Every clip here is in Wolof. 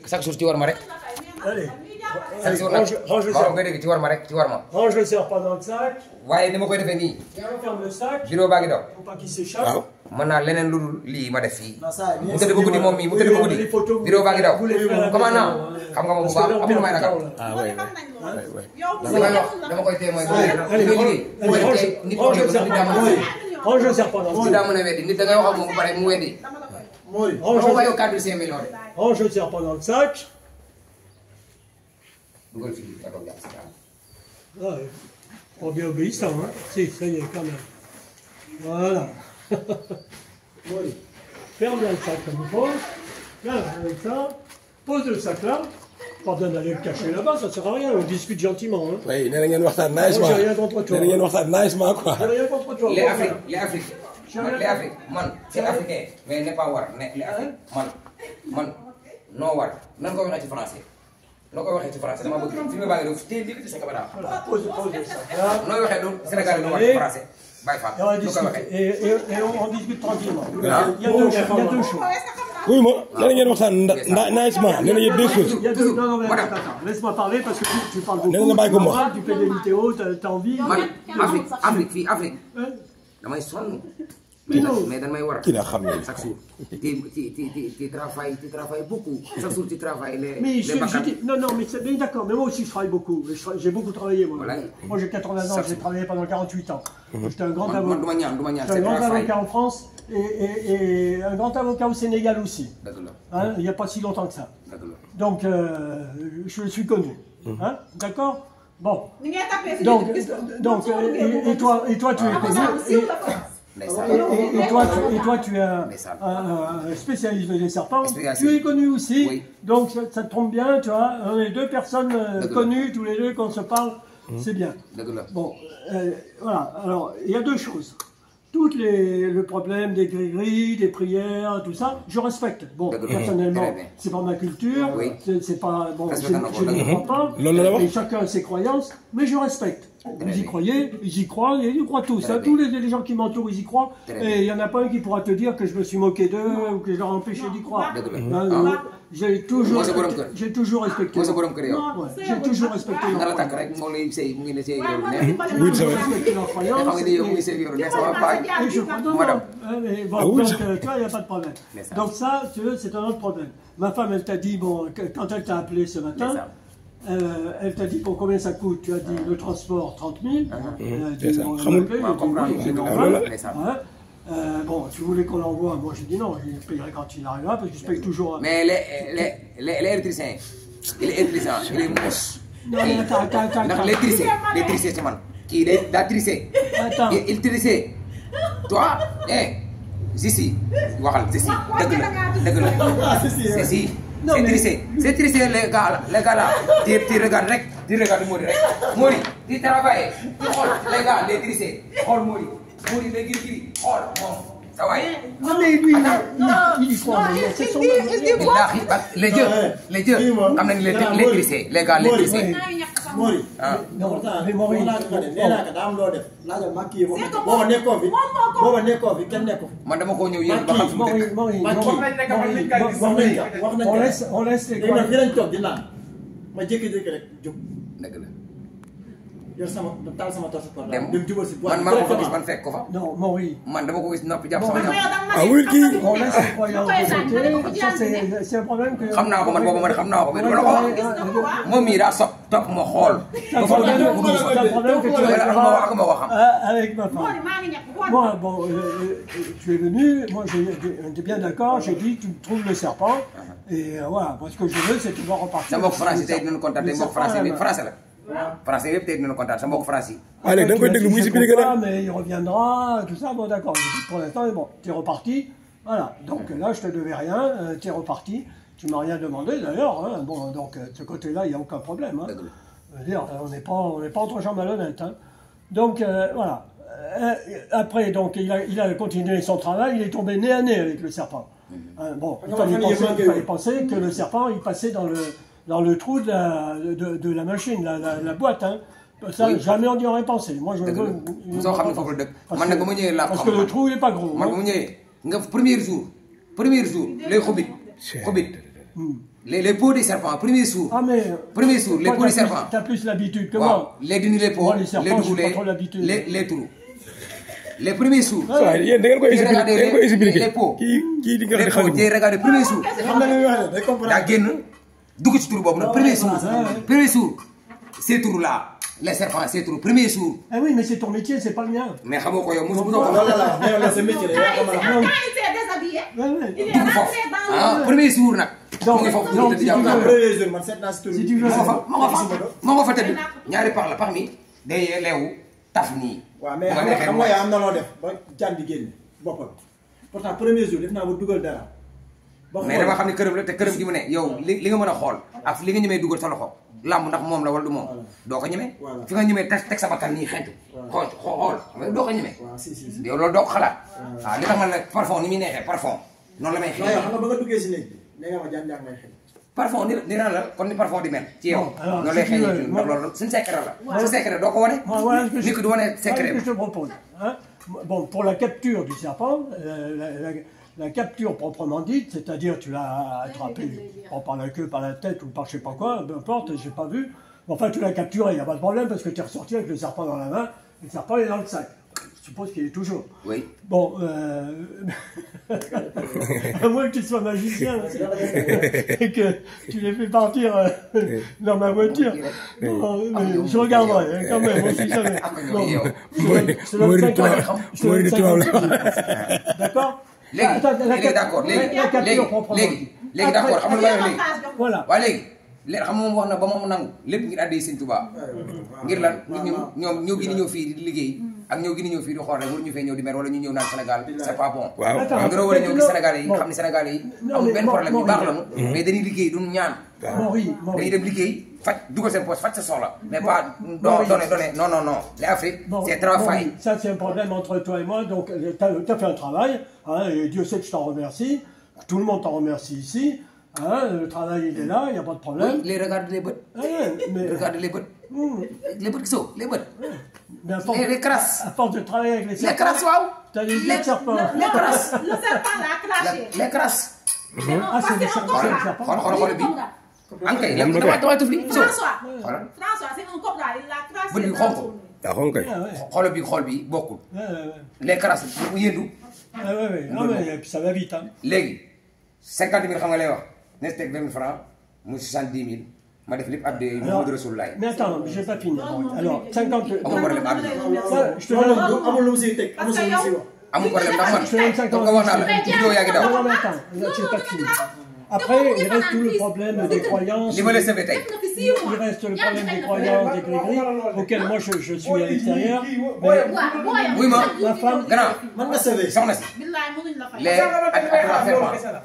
chaque jour ci war ma rek. Allez. chaque jour Range le sac. nga dégg ci war ma rek ci war ma. Range le serpent dans le sac. waaye ni ma koy defee nii. Ferme le sac. bureau baa ngi daw. Faut pas qu'il s'échappe. waaw mën naa leneen lu dul lii ma def fii. mu tëdd ba guddi moom mii mu tëdd ba guddi. bureau baa ngi daw. comment naa xam nga ma bu baax am na may ragal. ah oui dama koy téye mooy. Range le serpent dans le nit sac. daa mën a weddi nit da ngay wax ak moom ba pare mu weddi. Range yow cadre 5 millions de. le serpent dans le sac. dugal fii da doon jàpp si daal. Ah, pas bien obéissant, hein. Si, ça y est, quand même. Voilà. Ferme le sac comme il faut. Là, avec ça. Pose le sac là. Pas besoin d'aller le cacher là-bas, ça sert à rien. On discute gentiment. Hein. oui nee na ngeen waxtaan nicement J'ai rien contre toi. nee na ngeen waxtaan nicement quoi. J'ai rien contre toi. les Afrique man c'est africain mais n'est pas war ne les Afrique man noo war nan ko waxee ci français noo koy waxee ci français dama bëgg fi mu baa ngi def tey lii sa caméra Pose le sac là. nooy waxee du Sénégal yi noo wax ci français bàyyi fa Et on noo koy discute, waxee et on discute tranquillement. Ah. Il y a deux choses. oui ma nee na ngeen waxtaan nicement nee na yëpp deux choses. Il y a deux... Non, mais attends, laisse-moi parler parce que tu parles beaucoup. Non, non, pas comme moi. Tu fais des vidéos, t'as envie. man Afrique fii Afrique Hein? damay sonn Kilo. mais dañ may war kii la xam ne. chaque jour tu travailles beaucoup chaque jour tu travailles Mais les je bakkan. dis, non, mais c'est bien d'accord, mais moi aussi je travaille beaucoup. J'ai beaucoup travaillé, moi. Voilà. Moi j'ai 80 ans, j'ai travaillé pendant 48 ans. J'étais un grand man avocat. du ma ñaan J'étais un c'est grand travail avocat en France et un grand avocat au Sénégal aussi. dëgg la Hein, il n'y a pas si longtemps que ça. dëgg la Donc je suis connu. Hein, d'accord. Bon. Donc et toi tu es connu. Et toi, tu es un spécialiste des serpents. Tu es connu aussi. Oui. Donc, ça te trompe bien, tu vois. On est deux personnes connues, tous les deux, qu'on se parle. C'est bien. dëgg la Bon, voilà. Alors, il y a deux choses. Le problème des gris-gris, des prières, tout ça, je respecte. Bon, personnellement, c'est pas ma culture. Oui. C'est pas... Bon, je Respecte ne crois pas. Et chacun a ses croyances, mais je respecte. Vous y croyez, ils y croient, et ils croient tous. Hein. Tous les gens qui m'entourent, ils y croient. Et il n'y en a pas un qui pourra te dire que je me suis moqué d'eux ou que je leur ai empêché d'y croire. J'ai toujours respecté. mooy sa borom kër yow. Ouais, j'ai toujours respecté nga la leurs takk rek moo lay sëy mu ngi ne sëy yow neex croyances. xam nga ni yow mu ngi sëy yow neex sama baay Et je pardonne. madame Mais bon, donc, toi, il n'y a pas de problème. Donc ça, tu veux, c'est un autre problème. Ma femme, elle t'a dit, bon, quand elle t'a appelé ce matin, elle t'a dit pour combien ça coûte. Tu as dit le transport 30 000. C'est ça. C'est normal. Bon, tu voulais qu'on l'envoie. Moi, j'ai dit non, je payerai quand il arrivera parce que je paye toujours. mais l'électricien il est intelligent il est mouche Non, mais attends. ndax les tricé ci man kii daa tricé Attends. il tricé toi si waxal si dëgg la si Non, mais- c'est tricé les gars là tu regardes rek tu regardes Mori tu travailles tu xool les gars les tricé xool Mori les giri xool moom sa waay Non, mais lui, il y croit. C'est son les dieux xam nañu les tricé les gars les tricé Mori. mais Mori, nee naa ko daa am loo def. laajal ma kii booba nekkoo fi kenn nekkoo fi. man dama ko ñëw yéen ba xam fu mu dëkk on laisse les léegi nag fii lañ toog di naan ma jékki-jékki rek jóg dëgg la yor taal sama torche portable dem dem jubal si boîte man ko fa gis man fekk ko fa Non, Mori. man dama ko gis noppi jàpp sama jàpp ah oui kii. On laisse les croyances de côté. Ça, c'est un problème que... xam naa ko man boobu man xam naa ko mais dama la ko wax moom mii daa sopp topp ma xool C'est un problème que tu ak ma wax xam avec ma femme. Moi, bon, tu es venu, moi j'étais bien d'accord, j'ai dit tu trouves le serpent, et voilà, moi ce que je veux c'est pouvoir repartir. sa mbokk français tey dinañu kontaan tey mbokk français bi français la français yëpp tey dinañu kontaan sa mbokk français waaye léegi da nga koy déglu muy expliqué la. Mais il reviendra, tout ça, bon d'accord, pour l'instant, bon, tu es reparti, voilà, donc là je te devais rien, tu es reparti, tu m'as rien demandé d'ailleurs, hein. Bon, donc de ce côté-là, il n'y a aucun problème, hein. Je veux dire, on n'est pas entre gens malhonnêtes, hein. Donc voilà. Après, donc, il a continué son travail, il est tombé nez à nez avec le serpent. Bon, il fallait penser que le serpent, il passait dans le trou de la machine, la boîte. Hein. Ça, jamais on n'y aurait pensé. Moi, je veux... Parce que le trou, il n'est pas gros. man bu mu ñëwee nga premier jour les xobit les peaux des serpents premier jour. Ah mais. Premier jour les peaux des serpents. T'as plus l'habitude que waaw moi. les dindi les peaux les serpents, je suis pas trop l'habitude. les trous. Les premiers jours. waaw yéen da ngeen koy expliquer les peaux. kii di nga les xam peaux tey regardé premier jour. xam nga li muy wax de day comprendre. daa génn dugg ci tur boobu nag premier jour. premier jour ces trous là les serpents ces trous premier jour. Ah oui mais c'est ton métier c'est pas le mien. mais xamoo ko yow mosoo ko. loolu la mais yow sa métier la yow xam nga. il s'est déshabillé. Il est dugg rentré foofu dans ah le... premier jour nag. donc mu ngi foofu donc tëdd si tu jàmm. veux. premier jour man seet naa si tur Si tu veux. moo nga fa tëdd ñaari pax la pax mi day leewu taf nii. waaw mais xam nga yaa am na loo def ba jaan di génn boppam pourtant premier jour def naa ba dugal dara. mais dama xam ne këram la te këram gi mu ne yow li nga mën a xool ak li nga ñemee dugal sa loxo làmb ndax moom la wala du moom doo ko ñemee. fi nga ñemee teg sa bakkan nii xeetu. xool mais doo ko ñemee. waaw si yow loolu doo ko xalaat. waaw li tax man la parfum ni muy neexee parfum noonu la may xëy. waaw yow xam nga ba nga duggee si néeg bi nee nga ma jaan jaan may xëy. parfum ni naan la kon ni parfum di mel ci yow. alors noonu lay xëy ndax loolu suñu secret la. sa secret doo ko wane. Voilà ce que nit ki du wane secret que je te propose. Hein? Bon, pour la capture du serpent, la capture proprement dite, c'est-à-dire tu l'as attrapé par la queue, par la tête ou par je sais pas quoi, peu importe, j'ai pas vu. Enfin, tu l'as capturé, il n'y a pas de problème parce que tu es ressorti avec le serpent dans la main, le serpent est dans le sac. Je suppose qu'il est toujours. Oui. Bon, à moins que tu sois magicien et que tu les fais partir dans ma voiture. Bon, mais je regarderai quand même, on sait jamais. D'accord? léegi d'accord léegi d'accord xam nga lu may wax léegi. Voilà. waaye léegi xam nga moom wax na ba moom nangu lépp ngir àddee Sëñ Tuubaa ngir lan ñoom ñëw gi ni ñëw fii di liggéey ak ñëw gi ni ñëw fii di xool rek waruñu fee ñëw di mer wala ñu ñëw naan Sénégal c'est pas bon. waaw nga war a ñëw gis Sénégalais yi xam ni Sénégalais yi amul benn problème yu baax la mu mais dañuy liggéey duñ ñaan. dañuy dem liggéey faj dugal seen poche faj sa soxla mais pas donner non l'Afrique c'est travail. Ça c'est un problème entre toi et moi, donc tu as fait un travail, hein, et Dieu sait que je t'en remercie, tout le monde t'en remercie ici, hein, le travail il est là, il n'y a pas de problème. les regarde les bët. Regarde les bët. les bët gisoo les bët. les crasses. À force de travailler avec les serpents. les crasses waaw. T'as les serpents. les crasses. Le serpent l'a craché. les crasses. Ah c'est le serpent. xool bi. ankay dama tuf li. François, c'est un cobra, il l'a craché. bët bi xonk. daa xonk kay. xool bi bokkul. les crasses bu yëndu. Ah ouais. Ah mais puis ça va vite hein. léegi 50 000 xam nga lay wax ne teg 20 000 francs muy 70 000 ma def lépp abdé Muhammadu Rasulullah. Mais attends, j'ai pas fini. Alors 50. amul problème abdé. Je te donne. amul lu mu siy teg amul lu mu siy wax. amul problème ndax man donc wax naa la vidéo yaa ngi daw. Non mais attends, là j'ai pas fini. Après, il reste tout le problème des croyances. li ma la sauvé tey. Il reste le problème des croyances, des gris-gris, auxquels moi je suis à l'extérieur. Mais oui ma ma femme. grand man nga sauvé. soxna si.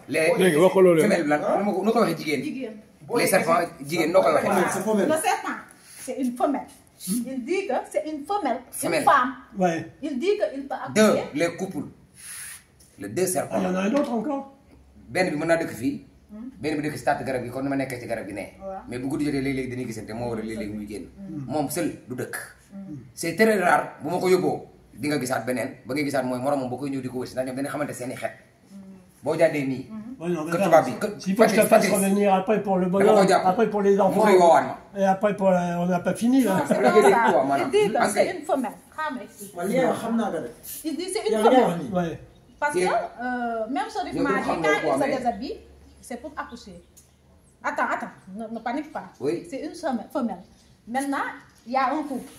les léegi wax ko loolu femelle lan nu ko waxee jigéen. les serpents jigéen noo koy waxee. Le serpent, c'est une femelle. Il dit que c'est une femelle. Femelle. Une femme. Ouais. Il dit qu'il peut deux accoucher. les couples les deux Ah, serpents. il y en a un autre encore. benn bi mën naa dëkk fii. benn bi dëkk si taatu garab gi kon ni ma nekkee ci garab gi ne. mais bu guddi jotee léeg-léeg dañuy gisante moo war a léeg-léeg muy génn. moom seul du dëkk. c'est très rare bu ma ko yóbboo di nga gisaat beneen ba ngay gisaat mooy moromam boo koy ñëw di ko wësi ndax ñoom dañuy xamante seen i xet. boo jàddee nii. Ouais, non, mais que attends, tubaab bi s'il faut que je te fasse revenir après pour le bonheur, après pour les enfants, et après pour on n'a pas fini là. C'est comme ça. Il dit que c'est une femelle. man li nga wax xam naa ko de. Il dit c'est une yow li nga wax femelle. nii. Ouais. Parce que même Chérif m'a dit quand il se déshabille, c'est pour accoucher. Attends, ne panique pas. Oui. C'est une femelle. Maintenant, il y a un couple.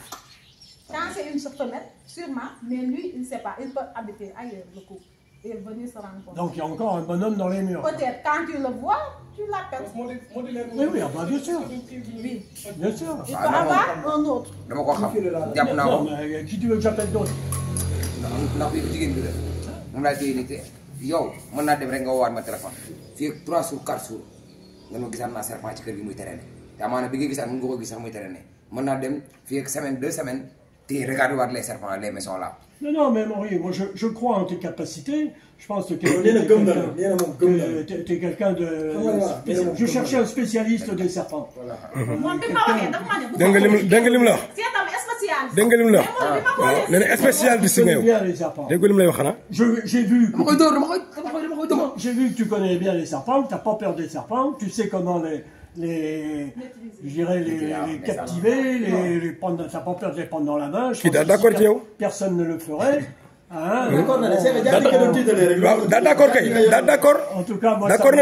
Quand c'est une femelle, sûrement, mais lui, il ne sait pas. Il peut habiter ailleurs, le couple. Et venir se rencontrer. Donc il y a encore un bonhomme dans les murs. Peut-être quand tu le vois, tu l'appelles. Oui, ah bah, bien sûr. Oui. Bien sûr. Il peut avoir un autre. dama ko xam jàpp naa Non, ko. mais qui tu veux que j'appelle d'autre? ndax bii jigéen bi la moom laa téye nii te yow mën naa dem rek nga woowaat ma téléphone fii ak 3 jours 4 jours nga ma gisaat naa serpent ci kër gi muy traîner te amaana bi nga gisaat mën nga ko gis sax muy traîner mën naa dem fii ak semaine 2 semaines te regarder waat les serpents les maisons là. Non, mais Maurice, moi je crois en tes capacités. Je pense que tu es quelqu'un de. Je cherchais un spécialiste des serpents. Moom bi ma waxee dafa ma ne. dégg nga lim la wax. C'est un spécialiste. dégg nga lim la wax. waaw nee na spécialiste nga yow. Bien les serpents. dégg nga lim lay wax xanaa. J'ai vu. dama koy dóor dama koy j'ai vu que tu connais bien les serpents, que tu n'as pas peur des serpents, tu sais comment je dirais les captiver, les prendre, tu n'as pas peur de les prendre dans la main. Kii daal d'accord ci yow. Personne ne le ferait. Hein, daal d'accord kay daal d'accord. en tout cas, moi, D'accord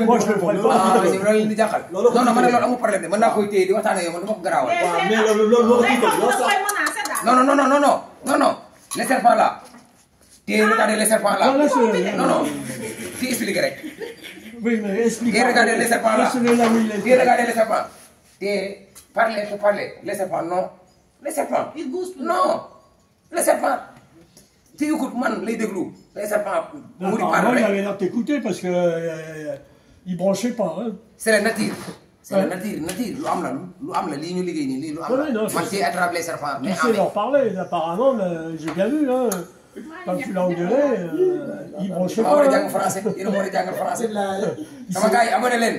moi je le ferai pas. loolu leen di jaaxal. non non man loolu amul problème de mën naa koy téye di waxtaan ak yow man dama ko garaawal. mais loolu non non non non non non non les serpents là. téye regardez les serpents là. non non ti expliqué rek. Oui, mais explique. téye regardez les serpents là. Téye téye regardez les serpents. téye parlez pour parler les serpents non. les serpents. Il bouge plus. non les serpents. tu écoutes man lay déglu les serpents. mu di Moi, parler il rek. avait l'air de t'écouter parce que il branchait pas. Hein. c'est la nature. c'est la nature lu am la lii ñu liggéey nii lii lu am Oui, non, la. man c'est- ci attrape les serpents Tu mais sais leur parler, apparemment, j'ai bien vu. Hein. Quand tu l'as engueulé, il branchait maa war a pas. jàng Hein. français yéen a war a jàng français. sama gars yi abonné leen.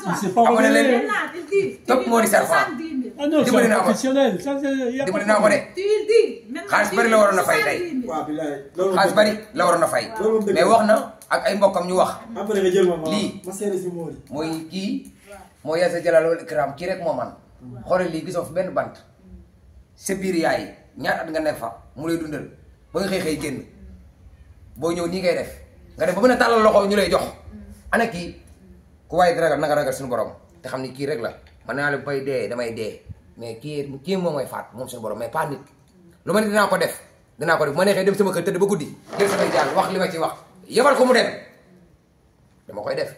Il s'est pas Abonné leen. rebellé. Maintenant, il dit. Top tu lui moo di donnes serpent. 70 000. Ah non, c'est Dimbali un naa ko. professionnel. Ça, y a pas dimbali de naa ko de. problème. Tu lui dis. Maintenant, xaalis tu bari lui la waroon a donnes fay tey. 70 000. waaw bilaay loolu xaalis bari la waroon a fay. mais wax na ak ay mbokkam ñu wax. après nga jël ma Lii. ma seere si Mori. mooy kii mooy Yàlla Jalal wal Ikram kii rek moo man xoolal lii gisoo fi benn bant sa biir yaay ñaar at nga nekk fa mu lay dundal ba nga xëy génn boo ñëw nii ngay def nga def ba mën a tàllal loxo ñu lay jox ana kii ku waaye di ragal nanga ragal suñu borom te xam ni kii rek la man naa la bay dee damay dee mais kii moom mooy faat moom suñu borom mais pas nit lu ma ne dinaa ko def bu ma neexee dem sama kër tëdd ba guddi jël samay jaan wax li ma ci wax yebal ko mu dem dama koy def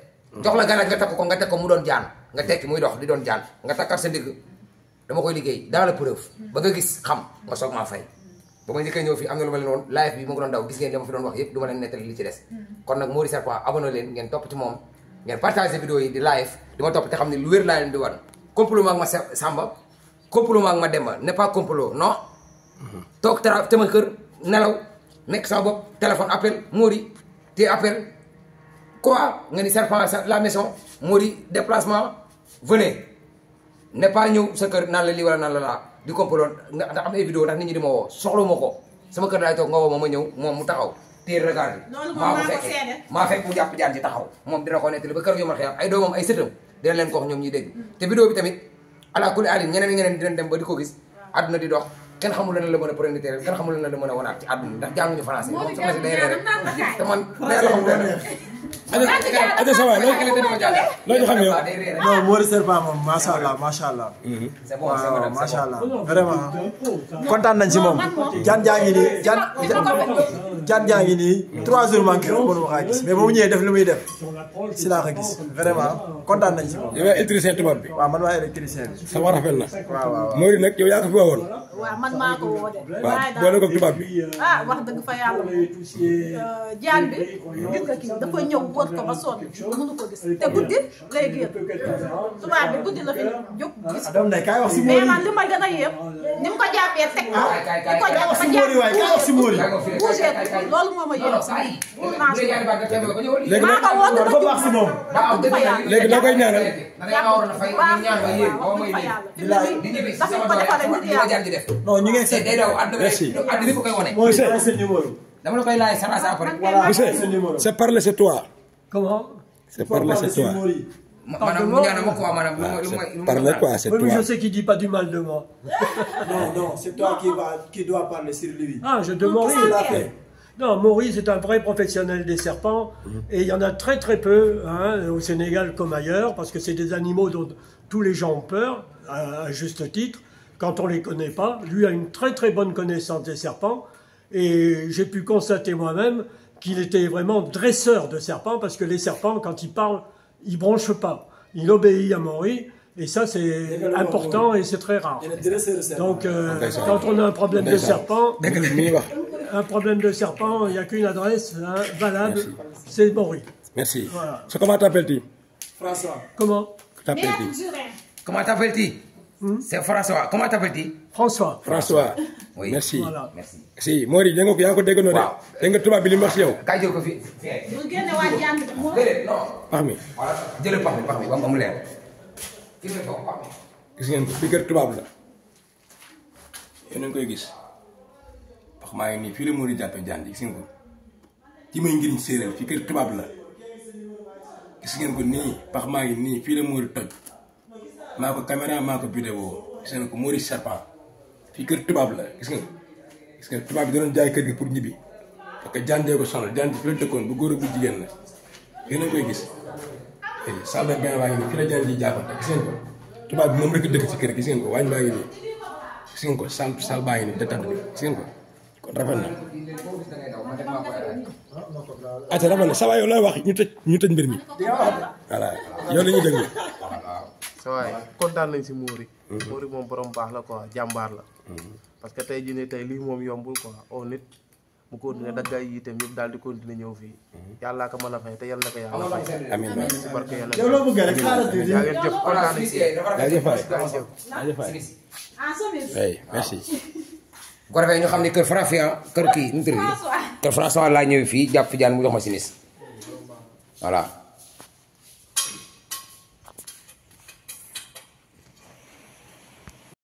jox la galaaj nga takk ko nga teg ko mu doon jaan nga tekki muy dox di doon jaan nga takkat sa ndigg dama koy liggéey dans la preuve ba nga gis xam nga soog maa fay ba ma njëkkee ñëw fii am na lu ma leen woon live bi mu ngi doon daw gis ngeen dama fi doon wax yëpp du ma leen nettali li ci des kon nag Mori Serpent abonné leen ngeen topp ci moom ngeen partagé vidéo yi di live di ma topp te xam ne lu wér laa leen di wan complot ak ma Samba complot ak ma Demba n'est pas complot non toog sama kër nelaw nekk sama bopp téléphone appel Mori te appel quoi nga ni Serpent la maison Mori déplacement venez n'est pas ñëw sa kër naan la lii wala naan la laa di complot ndax am na ay vidéo ndax nit ñi di ma woo soxla ma ko sama kër laay toog nga woo ma ñëw moom mu taxaw téye regard bi Loolu moom maa ko maa ko fekkee seede. maa fekk mu jàpp jaan ci taxaw moom dina ko nettali ba kër yomal xëyam ay doomam ay sëtam dina leen ko wax ñoom ñuy dégg te vidéo bi tamit ala kulli alin ñeneen dinañ dem ba di ko gis àdduna di dox kenn xamul lan la mën a présenté kenn xamul lan la mën a wanaat ci àdduna ndax jànguñu français moom soxna si day rek te man day la xam Aja sa waay loo ñu xam yow. non Mori Serpent moom macha allah macha allah. c'est bon c'est bon waaw macha allah vraiment kontaan nañ si moom. jaan jaa ngi nii jaan jaa ngi nii 3 jours manqué woon mënuma kaa gis mais ba mu ñëwee def li muy def si laa ko gis vraiment kontaan nañ si moom. yow yaa électricien tubaab bi. waaw man maa électricien bi. sa war rafet na. waaw waaw. Mori nag yow yaa ko fi woowoon. waaw man maa ko woo de. waaw boole ko tubaab bi. ah wax dëgg fa yàlla jaan bi gis nga kii dafa ñëw wër ko ba sonn mënu ko gis te guddi lay génn tubaab bi guddi la fi jóg gis doom day kaay wax si mais Mori. man li may gën a yéem ni mu ko jàppee teg ko di ko jàpp ba si Mori waay kaay wax si Mori. bougé loolu moo ma yéem si léegi maa ko woo te dafa baax si moom. wax dëgg fa yàlla léegi noo koy ñaanal. waaw wax dëgg fa yàlla dafa ko defalee nit yàlla non ñu ngi seet. day daw àdduna bi ko koy wane Mori c'est sa numéro. dama la koy laaj sarasa après Monsieur, c'est parler c'est toi. Comment? C'est parler c'est toi. maanaam mu ñaanal ma quoi maanaam lu may Parler quoi c'est Oui, mais je toi. sais qu'il dit pas du mal de moi. Non, non, c'est toi qui dois parler sur lui. Ah, je te Mori. Non, Mori, c'est un vrai professionnel des serpents. Et il y en a très très peu, hein, au Sénégal comme ailleurs, parce que c'est des animaux dont tous les gens ont peur, à juste titre, quand on les connaît pas. Lui a une très très bonne connaissance des serpents. Et j'ai pu constater moi-même qu'il était vraiment dresseur de serpents, parce que les serpents, quand ils parlent, ils bronchent pas. Il obéit à Mori. Et ça, c'est important et c'est très rare. Il est dresseur de serpent. Donc, quand on a un problème de serpent, dégg nga mi ngi wax. un problème de serpent, il n'y a qu'une adresse hein, valable, c'est Mori. Merci. Voilà. So comment t'appelles-tu? François. Comment? T'appelles-tu? comment t'appelles-tu c'est François comment t'appelles-tu François. François. Oui. Merci. Voilà. merci Si Mori dégg nga ko yaa ngi ko déggandoo de. Waaw. dégg nga tubaab bi li mu wax si yow. kaay jël ko fi bu génne waa jaan bi moo déedéet non Pax mi voilà jëlee pax mi ba mu leer gis nga ko pax mi gis ngeen ko fii kër tubaab la. yéen a ngi koy gis. Pax maa ngi nii fii la Mori jàppee jaan ji gis nga ko. ci may ngiriñ séeréer fii kër tubaab la. gis ngeen ko nii pax maa ngi nii fii la Mori toj maa ko caméra maa ko vidéo gis ngeen ko Mori serpent fii kër tubaab la gis nga tubaab bi doon jaay kër gi pour ñibbi parce que jàndee ko sonal jànd fi la dëkkoon bu góor bu jigéen la yéen a koy gis salle de bain baa ngi nii fii la jànd yi jàppante gis ngeen ko tubaab bi moom rek dëkk ci kër gis ngeen ko waañ baa ngi nii gis ngeen ko salle baa ngi nii détente bi gis ngeen ko kon rafet na ate rafet na sa waay yow lay wax ñu tëj mbir mi voilà yow la ñuy déglu sa waay kontaan nañ si Mori Mori moom borom baax la quoi jàmbaar la parce que tey jii nii tey lii moom yombul quoi oo nit mu continuer daggay yitam yëpp daal di continuer ñëw fii yàllaa ko mën a fay te yàlla na ko yàlla fay amiin si barke yàlla yow loo bëgg rek xaaral tuuti. yaa ngeen jëf kontaan nañ si jaajëf waay merci bu ko defee ñu xam ne kër kër kii nu mu tudd kër François laa ñëwee fii jàpp fi jaan mu jox ma sinis voilà